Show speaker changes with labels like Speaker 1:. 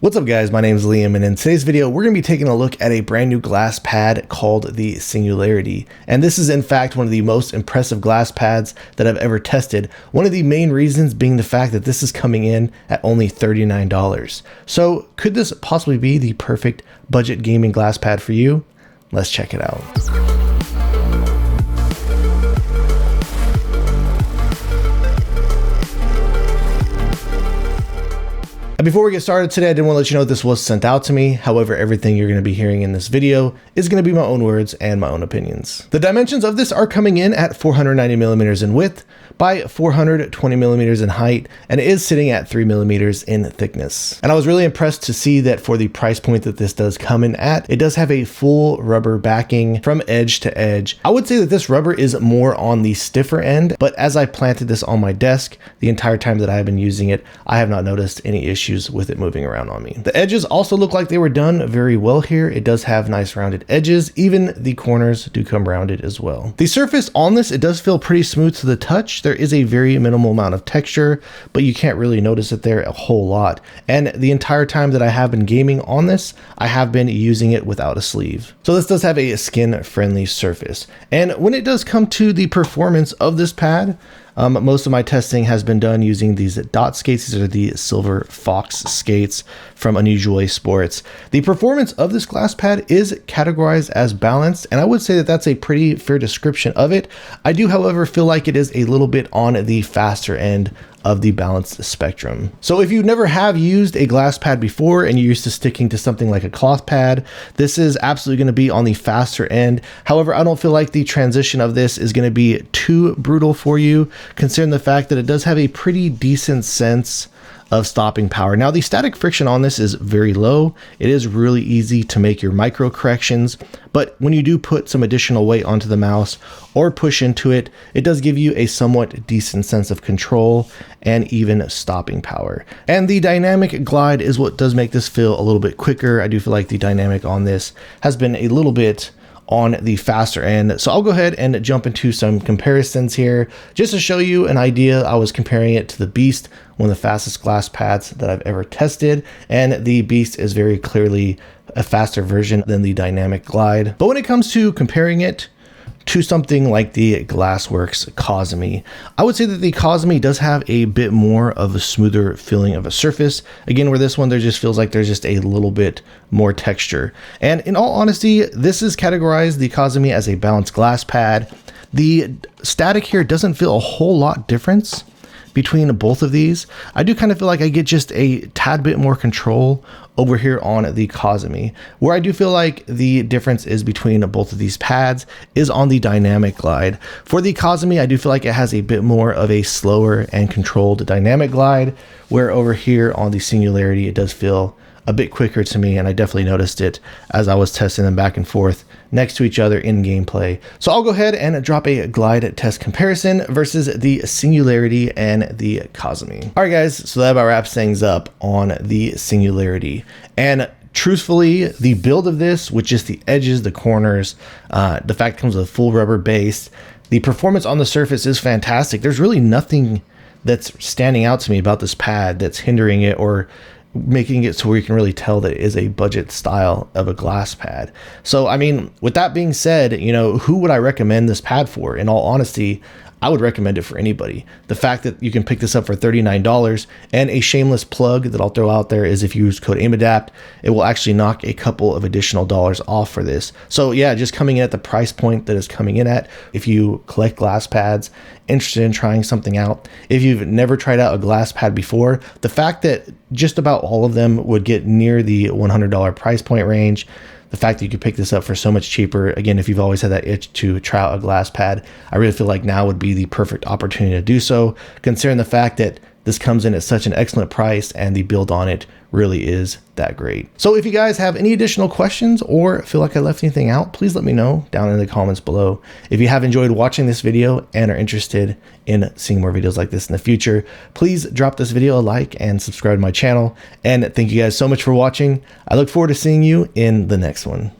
Speaker 1: What's up guys, my name is Liam, and in today's video we're going to be taking a look at a brand new glass pad called the Singularity. And this is in fact one of the most impressive glass pads that I've ever tested. One of the main reasons being the fact that this is coming in at only $39. So could this possibly be the perfect budget gaming glass pad for you? Let's check it out. And before we get started today, I did want to let you know this was sent out to me. However, everything you're going to be hearing in this video is going to be my own words and my own opinions. The dimensions of this are coming in at 490 millimeters in width by 420 millimeters in height, and it is sitting at 3 millimeters in thickness. And I was really impressed to see that for the price point that this does come in at, it does have a full rubber backing from edge to edge. I would say that this rubber is more on the stiffer end, but as I planted this on my desk the entire time that I have been using it, I have not noticed any issues with it moving around on me. The edges also look like they were done very well here. It does have nice rounded edges. Even the corners do come rounded as well. The surface on this, it does feel pretty smooth to the touch. There is a very minimal amount of texture, but you can't really notice it there a whole lot. And the entire time that I have been gaming on this, I have been using it without a sleeve. So this does have a skin-friendly surface. And when it does come to the performance of this pad, most of my testing has been done using these dot skates. These are the Silver Fox skates from Unusual Sports. The performance of this glass pad is categorized as balanced, and I would say that that's a pretty fair description of it. I do, however, feel like it is a little bit on the faster end of the balanced spectrum. So if you never have used a glass pad before and you're used to sticking to something like a cloth pad, this is absolutely going to be on the faster end. However, I don't feel like the transition of this is going to be too brutal for you, considering the fact that it does have a pretty decent sense of stopping power. Now, the static friction on this is very low. It is really easy to make your micro corrections, but when you do put some additional weight onto the mouse or push into it, it does give you a somewhat decent sense of control and even stopping power. And the dynamic glide is what does make this feel a little bit quicker. I do feel like the dynamic on this has been a little bit on the faster end. So I'll go ahead and jump into some comparisons here just to show you an idea. I was comparing it to the Beast, one of the fastest glass pads that I've ever tested, and the Beast is very clearly a faster version than the dynamic glide. But when it comes to comparing it to something like the Glassworks Kazemi, I would say that the Kazemi does have a bit more of a smoother feeling of a surface. Again, where this one, there just feels like there's just a little bit more texture. And in all honesty, this is categorized, the Kazemi, as a balanced glass pad. The static here doesn't feel a whole lot difference between both of these. I do kind of feel like I get just a tad bit more control over here on the Kazemi. Where I do feel like the difference is between both of these pads is on the dynamic glide. For the Kazemi, I do feel like it has a bit more of a slower and controlled dynamic glide, where over here on the Singularity, it does feel a bit quicker to me, and I definitely noticed it as I was testing them back and forth next to each other in gameplay. So I'll go ahead and drop a glide test comparison versus the Singularity and the Kazemi. All right, guys, so that about wraps things up on the Singularity. And truthfully, the build of this, with just the edges, the corners, the fact it comes with a full rubber base, the performance on the surface is fantastic. There's really nothing that's standing out to me about this pad that's hindering it or making it so where you can really tell that it is a budget style of a glass pad. So, I mean, with that being said, you know, who would I recommend this pad for? In all honesty, I would recommend it for anybody. The fact that you can pick this up for $39, and a shameless plug that I'll throw out there is if you use code AimAdapt, it will actually knock a couple of additional dollars off for this. So yeah, just coming in at the price point that is coming in at, if you collect glass pads, interested in trying something out, if you've never tried out a glass pad before, the fact that just about all of them would get near the $100 price point range, the fact that you could pick this up for so much cheaper, again, if you've always had that itch to try out a glass pad, I really feel like now would be the perfect opportunity to do so, considering the fact that this comes in at such an excellent price and the build on it really is that great. So if you guys have any additional questions or feel like I left anything out, please let me know down in the comments below. If you have enjoyed watching this video and are interested in seeing more videos like this in the future, please drop this video a like and subscribe to my channel. And thank you guys so much for watching. I look forward to seeing you in the next one.